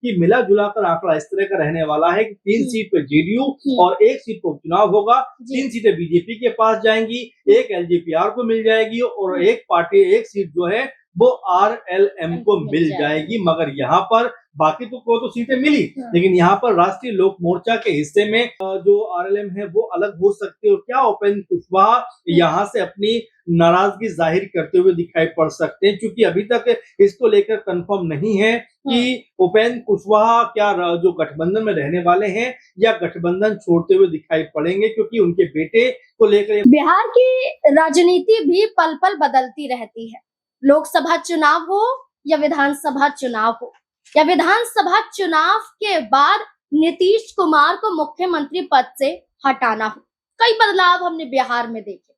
कि मिला जुला कर आंकड़ा इस तरह का रहने वाला है कि 3 सीट पे जेडीयू और 1 सीट पर उपचुनाव होगा। 3 सीटें बीजेपी के पास जाएंगी, 1 एलजेपीआर को मिल जाएगी और एक सीट जो है वो आरएलएम को मिल जाएगी। मगर यहाँ पर बाकी तो सीटें मिली, लेकिन यहाँ पर राष्ट्रीय लोक मोर्चा के हिस्से में जो आरएलएम है वो अलग हो सकती है। और क्या उपेंद्र कुशवाहा यहाँ से अपनी नाराजगी जाहिर करते हुए दिखाई पड़ सकते हैं, क्योंकि अभी तक इसको लेकर कंफर्म नहीं है कि उपेंद्र कुशवाहा क्या जो गठबंधन में रहने वाले हैं या गठबंधन छोड़ते हुए दिखाई पड़ेंगे, क्योंकि उनके बेटे को लेकर बिहार की राजनीति भी पल पल बदलती रहती है। लोकसभा चुनाव हो या विधानसभा चुनाव हो, या विधानसभा चुनाव के बाद नीतीश कुमार को मुख्यमंत्री पद से हटाना हो, कई बदलाव हमने बिहार में देखे।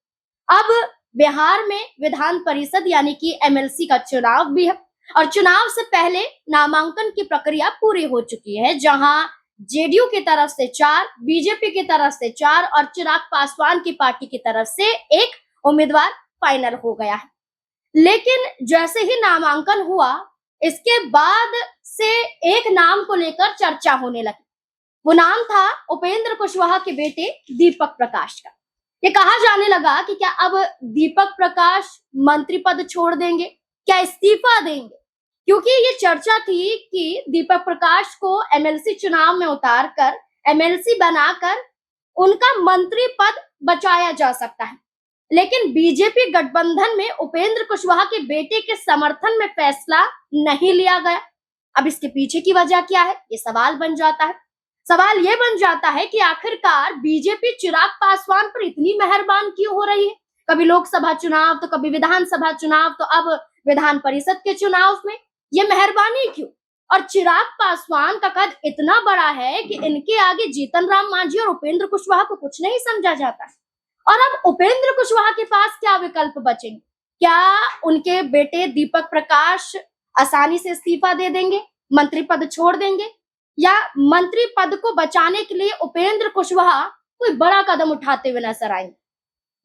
अब बिहार में विधान परिषद यानी कि एमएलसी का चुनाव भी है और चुनाव से पहले नामांकन की प्रक्रिया पूरी हो चुकी है, जहां जेडीयू की तरफ से 4, बीजेपी की तरफ से 4 और चिराग पासवान की पार्टी की तरफ से 1 उम्मीदवार फाइनल हो गया है। लेकिन जैसे ही नामांकन हुआ, इसके बाद से एक नाम को लेकर चर्चा होने लगी। वो नाम था उपेंद्र कुशवाहा के बेटे दीपक प्रकाश का। ये कहा जाने लगा कि क्या अब दीपक प्रकाश मंत्री पद छोड़ देंगे, क्या इस्तीफा देंगे, क्योंकि ये चर्चा थी कि दीपक प्रकाश को एमएलसी चुनाव में उतारकर एमएलसी बनाकर उनका मंत्री पद बचाया जा सकता है। लेकिन बीजेपी गठबंधन में उपेंद्र कुशवाहा के बेटे के समर्थन में फैसला नहीं लिया गया। अब इसके पीछे की वजह क्या है, ये सवाल बन जाता है। सवाल ये बन जाता है कि आखिरकार बीजेपी चिराग पासवान पर इतनी मेहरबान क्यों हो रही है। कभी लोकसभा चुनाव तो कभी विधानसभा चुनाव, तो अब विधान परिषद के चुनाव में ये मेहरबानी क्यों। और चिराग पासवान का कद इतना बड़ा है कि इनके आगे जीतन राम मांझी और उपेंद्र कुशवाहा को कुछ नहीं समझा जाता है। और अब उपेंद्र कुशवाहा के पास क्या विकल्प बचेंगे? क्या उनके बेटे दीपक प्रकाश आसानी से इस्तीफा दे देंगे, मंत्री पद छोड़ देंगे, या मंत्री पद को बचाने के लिए उपेंद्र कुशवाहा कोई बड़ा कदम उठाते हुए नजर आएंगे?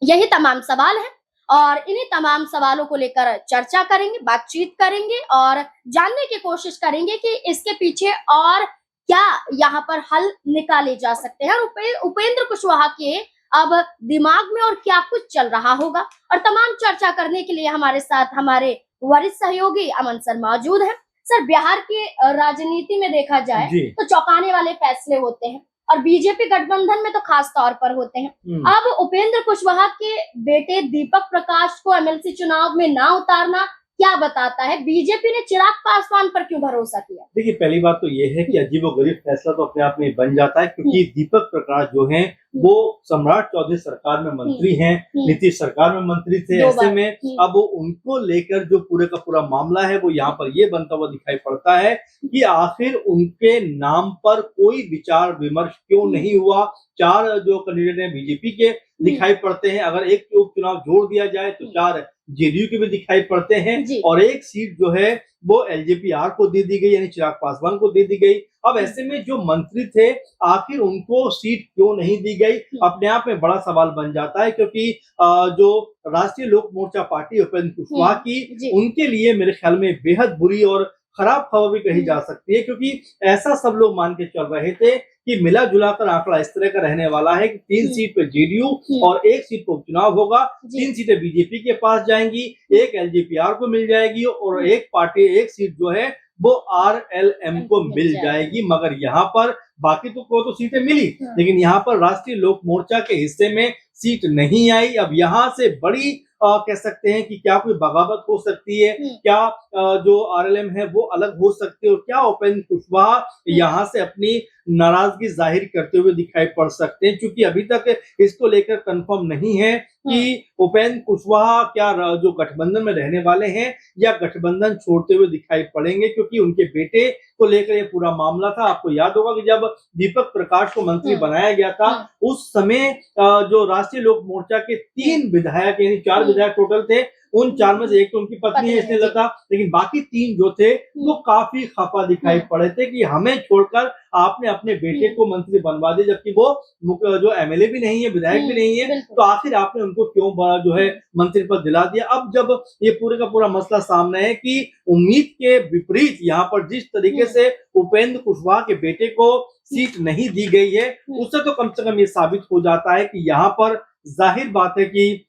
यही तमाम सवाल है और इन्हीं तमाम सवालों को लेकर चर्चा करेंगे, बातचीत करेंगे और जानने की कोशिश करेंगे कि इसके पीछे और क्या यहाँ पर हल निकाले जा सकते हैं और उपेंद्र कुशवाहा के अब दिमाग में और क्या कुछ चल रहा होगा। और तमाम चर्चा करने के लिए हमारे साथ हमारे वरिष्ठ सहयोगी अमन सर मौजूद हैं। सर, बिहार की राजनीति में देखा जाए तो चौंकाने वाले फैसले होते हैं और बीजेपी गठबंधन में तो खास तौर पर होते हैं। अब उपेंद्र कुशवाहा के बेटे दीपक प्रकाश को एमएलसी चुनाव में ना उतारना क्या बताता है? बीजेपी ने चिराग पासवान पर क्यों भरोसा किया? देखिए, पहली बात तो ये है कि अजीबोगरीब फैसला तो अपने आप में बन जाता है, क्योंकि दीपक प्रकाश जो हैं वो सम्राट चौधरी सरकार में मंत्री हैं, नीतीश सरकार में मंत्री थे। ऐसे में अब उनको लेकर जो पूरे का पूरा मामला है वो यहाँ पर ये बनता हुआ दिखाई पड़ता है कि आखिर उनके नाम पर कोई विचार विमर्श क्यों नहीं हुआ। 4 जो कैंडिडेट हैं बीजेपी के दिखाई पड़ते हैं, अगर एक उपचुनाव जोड़ दिया जाए तो 4 जेडीयू के भी दिखाई पड़ते हैं और 1 सीट जो है वो एलजेपीआर को दे दी गई, यानी चिराग पासवान को दे दी गई। अब ऐसे में जो मंत्री थे आखिर उनको सीट क्यों नहीं दी गई, अपने आप में बड़ा सवाल बन जाता है, क्योंकि जो राष्ट्रीय लोक मोर्चा पार्टी उपेंद्र कुशवाहा की, उनके लिए मेरे ख्याल में बेहद बुरी और खराब खबर भी कही जा सकती है, क्योंकि ऐसा सब लोग मान के चल रहे थे कि मिला जुला कर आंकड़ा इस तरह का रहने वाला है कि 3 सीट पे जेडीयू और 1 सीट पर उपचुनाव होगा। 3 सीटें बीजेपी के पास जाएंगी, 1 एलजेपीआर को मिल जाएगी और एक सीट जो है वो आरएलएम को मिल जाएगी। मगर यहाँ पर बाकी तो सीटें मिली, लेकिन यहाँ पर राष्ट्रीय लोक मोर्चा के हिस्से में सीट नहीं आई। अब यहाँ से बड़ी कह सकते हैं कि क्या कोई बगावत हो सकती है, क्या जो आरएलएम है वो अलग हो सकती है और क्या उपेंद्र कुशवाहा यहाँ से अपनी नाराजगी जाहिर करते हुए दिखाई पड़ सकते हैं, क्योंकि अभी तक इसको लेकर कंफर्म नहीं है कि उपेंद्र कुशवाहा क्या जो गठबंधन में रहने वाले हैं या गठबंधन छोड़ते हुए दिखाई पड़ेंगे, क्योंकि उनके बेटे को लेकर ये पूरा मामला था। आपको याद होगा कि जब दीपक प्रकाश को मंत्री बनाया गया था उस समय जो राष्ट्रीय लोक मोर्चा के 3 विधायक यानी 4 विधायक टोटल थे, उन 4 में से एक तो उनकी पत्नी है स्नेहलता, लेकिन बाकी 3 जो थे वो काफी खफा दिखाई पड़े थे कि हमें छोड़कर आपने अपने बेटे को मंत्री बनवा दिया, जबकि वो जो एमएलए भी नहीं है, विधायक भी नहीं है, तो आखिर आपने उनको क्यों जो है मंत्री पद दिला दिया। अब जब ये पूरे का पूरा मसला सामने है कि उम्मीद के विपरीत यहाँ पर जिस तरीके से उपेंद्र कुशवाहा के बेटे को सीट नहीं दी गई है, उससे तो कम से कम ये साबित हो जाता है कि यहाँ पर जाहिर बात है कि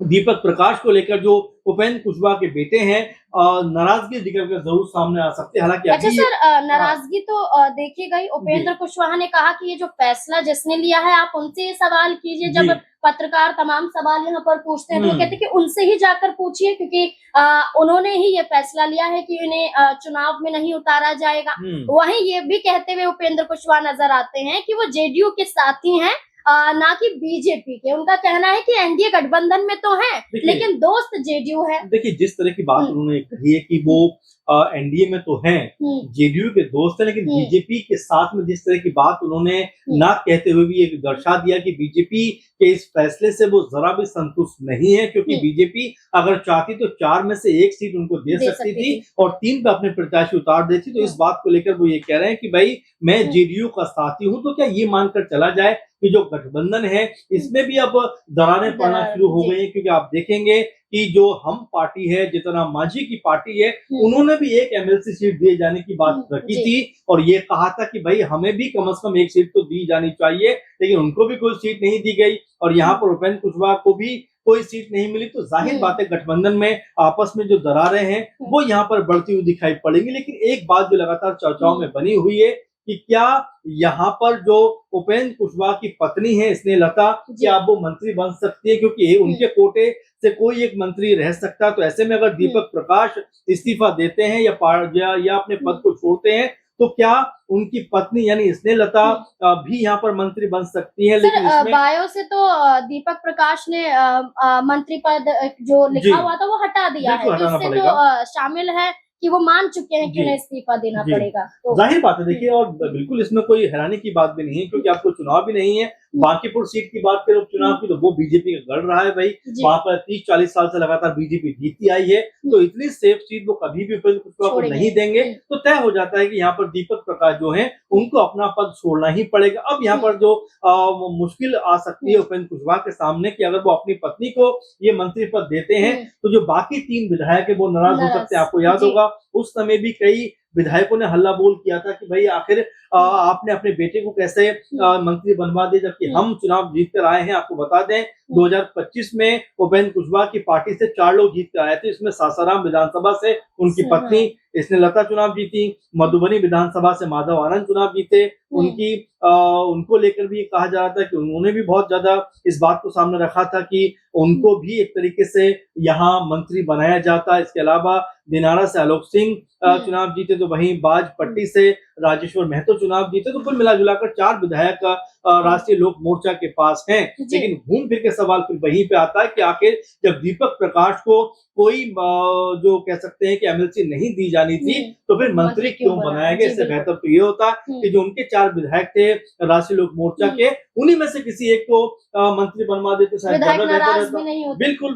दीपक प्रकाश को लेकर जो उपेंद्र कुशवाहा के बेटे हैं नाराजगी दिखकर जरूर सामने आ सकते हैं। हालांकि अच्छा सर, नाराजगी तो देखी गई। उपेंद्र कुशवाहा ने कहा कि ये जो फैसला जिसने लिया है आप उनसे ये सवाल कीजिए। जब पत्रकार तमाम सवाल यहाँ पर पूछते हैं तो वो कहते हैं कि उनसे ही जाकर पूछिए, क्योंकि उन्होंने ही ये फैसला लिया है कि इन्हें चुनाव में नहीं उतारा जाएगा। वहीं ये भी कहते हुए उपेंद्र कुशवाहा नजर आते हैं कि वो जेडीयू के साथी हैं, ना कि बीजेपी के। उनका कहना है कि एनडीए गठबंधन में तो है लेकिन दोस्त जेडीयू है। देखिए जिस तरह की बात उन्होंने कही है कि वो एनडीए में तो हैं, जेडीयू के दोस्त हैं, लेकिन बीजेपी के साथ में जिस तरह की बात उन्होंने ना कहते हुए भी ये दर्शा दिया कि बीजेपी के इस फैसले से वो जरा भी संतुष्ट नहीं है, क्योंकि बीजेपी अगर चाहती तो 4 में से 1 सीट उनको दे सकती थी और 3 पे अपने प्रत्याशी उतार देती। तो इस बात को लेकर वो ये कह रहे हैं कि भाई मैं जेडीयू का साथी हूं, तो क्या ये मानकर चला जाए कि जो गठबंधन है इसमें भी अब दरारें पड़ना शुरू हो गई हैं। क्योंकि आप देखेंगे कि जो हम पार्टी है, जितना मांझी की पार्टी है, उन्होंने भी एक एमएलसी सीट दिए जाने की बात रखी थी और ये कहा था कि भाई हमें भी कम से कम 1 सीट तो दी जानी चाहिए, लेकिन उनको भी कोई सीट नहीं दी गई और यहाँ पर उपेंद्र कुशवाहा को भी कोई सीट नहीं मिली। तो जाहिर बात है गठबंधन में आपस में जो दरारें हैं वो यहाँ पर बढ़ती हुई दिखाई पड़ेंगी। लेकिन एक बात जो लगातार चर्चाओं में बनी हुई है कि क्या यहाँ पर जो उपेंद्र कुशवाहा की पत्नी है स्नेहलता, क्या वो मंत्री बन सकती है, क्योंकि उनके कोटे से कोई एक मंत्री रह सकता है। तो ऐसे में अगर दीपक प्रकाश इस्तीफा देते हैं या अपने पद को छोड़ते हैं तो क्या उनकी पत्नी यानी स्नेहलता भी यहाँ पर मंत्री बन सकती है। लेकिन इसमें बायो से तो दीपक प्रकाश ने मंत्री पद जो लिखा हुआ था वो हटा दिया है, इससे तो शामिल है कि वो मान चुके हैं कि उन्हें इस्तीफा देना पड़ेगा। तो जाहिर बात है देखिए, और बिल्कुल इसमें कोई हैरानी की बात भी नहीं है, क्योंकि आपको चुनाव भी नहीं है। बांकीपुर सीट की बात करें चुनाव की तो वो बीजेपी का गढ़ रहा है भाई, वहां पर 30-40 साल से लगातार बीजेपी जीतती आई है, तो इतनी सेफ सीट वो कभी भी उपेंद्र कुशवाहा को नहीं देंगे। तो तय हो जाता है कि यहाँ पर दीपक प्रकाश जो है उनको अपना पद छोड़ना ही पड़ेगा। अब यहाँ पर जो मुश्किल आ सकती है उपेंद्र कुशवाहा के सामने कि अगर वो अपनी पत्नी को ये मंत्री पद देते हैं तो जो बाकी 3 विधायक है वो नाराज हो सकते हैं। आपको याद होगा उस समय भी कई विधायकों ने हल्ला बोल किया था कि भाई आखिर आपने अपने बेटे को कैसे मंत्री बनवा दिया, जबकि हम चुनाव जीत कर आए हैं। आपको बता दें 2025 में उपेंद्र कुशवाहा की पार्टी से 4 लोग जीत कर आए थे। इसमें सासाराम विधानसभा से उनकी पत्नी स्नेहलता चुनाव जीती, मधुबनी विधानसभा से माधव आनंद चुनाव जीते। उनको लेकर भी कहा जा रहा था कि उन्होंने भी बहुत ज्यादा इस बात को सामने रखा था कि उनको भी एक तरीके से यहाँ मंत्री बनाया जाता। इसके अलावा दिनारा से आलोक सिंह चुनाव जीते, तो वहीं बाजपट्टी से राजेश्वर महतो चुनाव जीते। तो कुल मिलाजुलाकर 4 विधायक राष्ट्रीय लोक मोर्चा के पास हैं। लेकिन घूम फिर के सवाल फिर वहीं पे आता है कि आखिर जब दीपक प्रकाश को कोई जो कह सकते हैं कि एमएलसी नहीं दी जानी थी तो फिर मंत्री क्यों बनाया गया। इससे बेहतर तो ये होता कि जो उनके 4 विधायक थे राष्ट्रीय लोक मोर्चा के, उन्हीं में से किसी एक को मंत्री बनवा देते शायद ज्यादा बेहतर रहता। बिल्कुल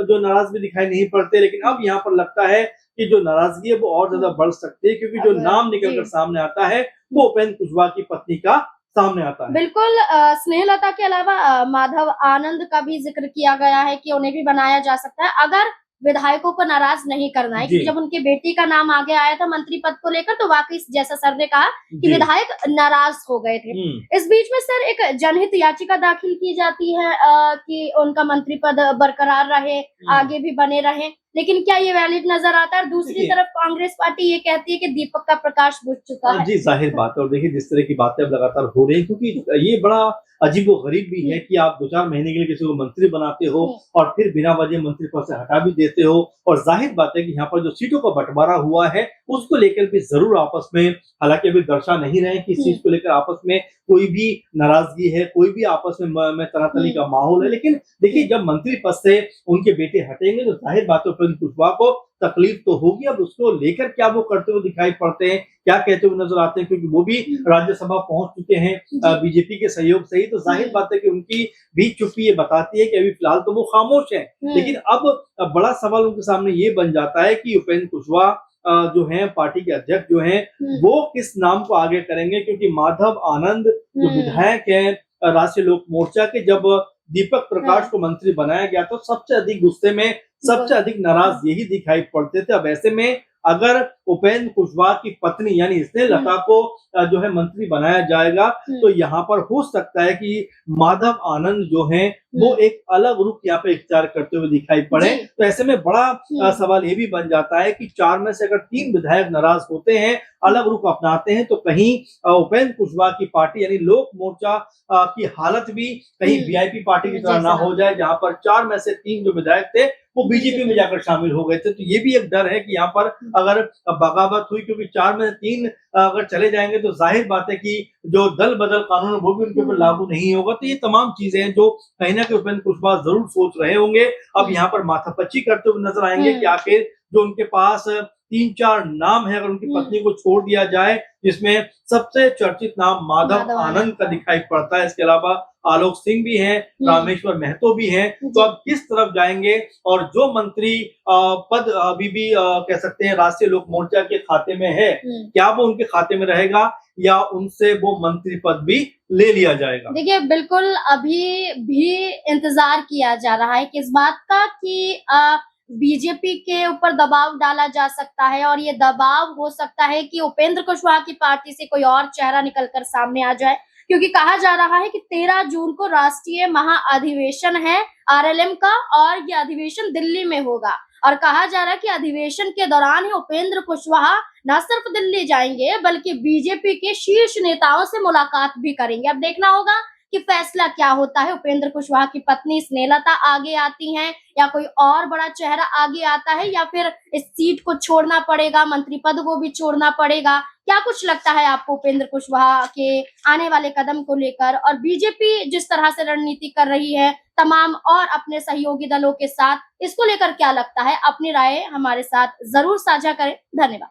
जो नाराज भी दिखाई नहीं पड़ते। लेकिन अब यहाँ पर लगता है कि जो नाराजगी है वो और ज्यादा बढ़ सकती है, क्योंकि जो नाम निकलकर सामने आता है वो उपेंद्र कुशवाहा की पत्नी का सामने आता है। बिल्कुल, स्नेहलता के अलावा माधव आनंद का भी जिक्र किया गया है कि उन्हें भी बनाया जा सकता है अगर विधायकों को नाराज नहीं करना है। क्योंकि जब उनके बेटी का नाम आगे आया था मंत्री पद को लेकर तो वाकई जैसा सर ने कहा कि विधायक नाराज हो गए थे। इस बीच में सर एक जनहित याचिका दाखिल की जाती है कि उनका मंत्री पद बरकरार रहे, आगे भी बने रहे, लेकिन क्या ये वैलिड नजर आता है? दूसरी तरफ कांग्रेस पार्टी ये कहती है कि दीपक का प्रकाश बुझ चुका है। जी जाहिर बात है, और देखिए जिस तरह की बातें अब लगातार हो रही है, क्योंकि ये बड़ा अजीबो गरीब भी है कि आप 2-4 महीने के लिए किसी को मंत्री बनाते हो और फिर बिना वजह मंत्री पद से हटा भी देते हो। और जाहिर बात है कि यहाँ पर जो सीटों का बंटवारा हुआ है उसको लेकर भी जरूर आपस में, हालांकि अभी दर्शा नहीं रहे कि इस चीज को लेकर आपस में कोई भी नाराजगी है, कोई भी आपस में तनातनी का माहौल है। लेकिन देखिए जब मंत्री पद से उनके बेटे हटेंगे तो जाहिर बात है उपेंद्र कुशवाहा को तकलीफ तो होगी। अब उसको लेकर क्या वो करते हुए दिखाई पड़ते हैं क्या कहते हुए नजर आते हैं, क्योंकि वो भी राज्यसभा पहुंच चुके हैं बीजेपी के सहयोग से ही। तो जाहिर बात है कि उनकी भी चुप्पी ये बताती है कि अभी फिलहाल तो वो खामोश हैं। लेकिन अब बड़ा सवाल उनके सामने ये बन जाता है कि उपेंद्र कुशवाहा जो हैं पार्टी के अध्यक्ष जो हैं वो किस नाम को आगे करेंगे, क्योंकि माधव आनंद जो विधायक हैं राष्ट्रीय लोक मोर्चा के, जब दीपक प्रकाश को मंत्री बनाया गया तो सबसे अधिक गुस्से में, सबसे अधिक नाराज यही दिखाई पड़ते थे। अब ऐसे में अगर उपेंद्र कुशवाहा की पत्नी यानी स्नेहलता को जो है मंत्री बनाया जाएगा तो यहाँ पर हो सकता है कि माधव आनंद जो हैं वो एक अलग रुख यहाँ पे इख्तियार करते हुए दिखाई पड़े। तो ऐसे में बड़ा सवाल ये भी बन जाता है कि 4 में से अगर 3 विधायक नाराज होते हैं, अलग रुख अपनाते हैं, तो कहीं उपेंद्र कुशवाहा की पार्टी यानी लोक मोर्चा की हालत भी कहीं वीआईपी पार्टी की तरह ना हो जाए, जहां पर 4 में से 3 जो विधायक थे वो बीजेपी में जाकर शामिल हो गए थे। तो ये भी एक डर है कि यहाँ पर अगर बगावत हुई, क्योंकि 4 में से 3 अगर चले जाएंगे तो जाहिर बात है कि जो दल बदल कानून वो भी उनके ऊपर लागू नहीं होगा। तो ये तमाम चीजें हैं जो कहीं ना कहीं उपेंद्र कुशवाहा जरूर सोच रहे होंगे। अब यहाँ पर माथापच्ची करते हुए नजर आएंगे कि आखिर जो उनके पास 3-4 नाम है, अगर उनकी पत्नी को छोड़ दिया जाए, जिसमें सबसे चर्चित नाम माधव आनंद का दिखाई पड़ता है, इसके अलावा आलोक सिंह भी हैं, रामेश्वर महतो भी हैं, तो अब किस तरफ जाएंगे? और जो मंत्री पद अभी भी कह सकते हैं राष्ट्रीय लोक मोर्चा के खाते में है, क्या वो उनके खाते में रहेगा या उनसे वो मंत्री पद भी ले लिया जाएगा? देखिए, बिल्कुल अभी भी इंतजार किया जा रहा है किस बात का कि बीजेपी के ऊपर दबाव डाला जा सकता है, और ये दबाव हो सकता है कि उपेंद्र कुशवाहा की पार्टी से कोई और चेहरा निकलकर सामने आ जाए, क्योंकि कहा जा रहा है कि 13 जून को राष्ट्रीय महाअधिवेशन है आरएलएम का, और ये अधिवेशन दिल्ली में होगा। और कहा जा रहा है कि अधिवेशन के दौरान ही उपेंद्र कुशवाहा न सिर्फ दिल्ली जाएंगे बल्कि बीजेपी के शीर्ष नेताओं से मुलाकात भी करेंगे। अब देखना होगा कि फैसला क्या होता है। उपेंद्र कुशवाहा की पत्नी स्नेहलता आगे आती हैं या कोई और बड़ा चेहरा आगे आता है, या फिर इस सीट को छोड़ना पड़ेगा, मंत्री पद को भी छोड़ना पड़ेगा? क्या कुछ लगता है आपको उपेंद्र कुशवाहा के आने वाले कदम को लेकर, और बीजेपी जिस तरह से रणनीति कर रही है तमाम और अपने सहयोगी दलों के साथ, इसको लेकर क्या लगता है? अपनी राय हमारे साथ जरूर साझा करें। धन्यवाद।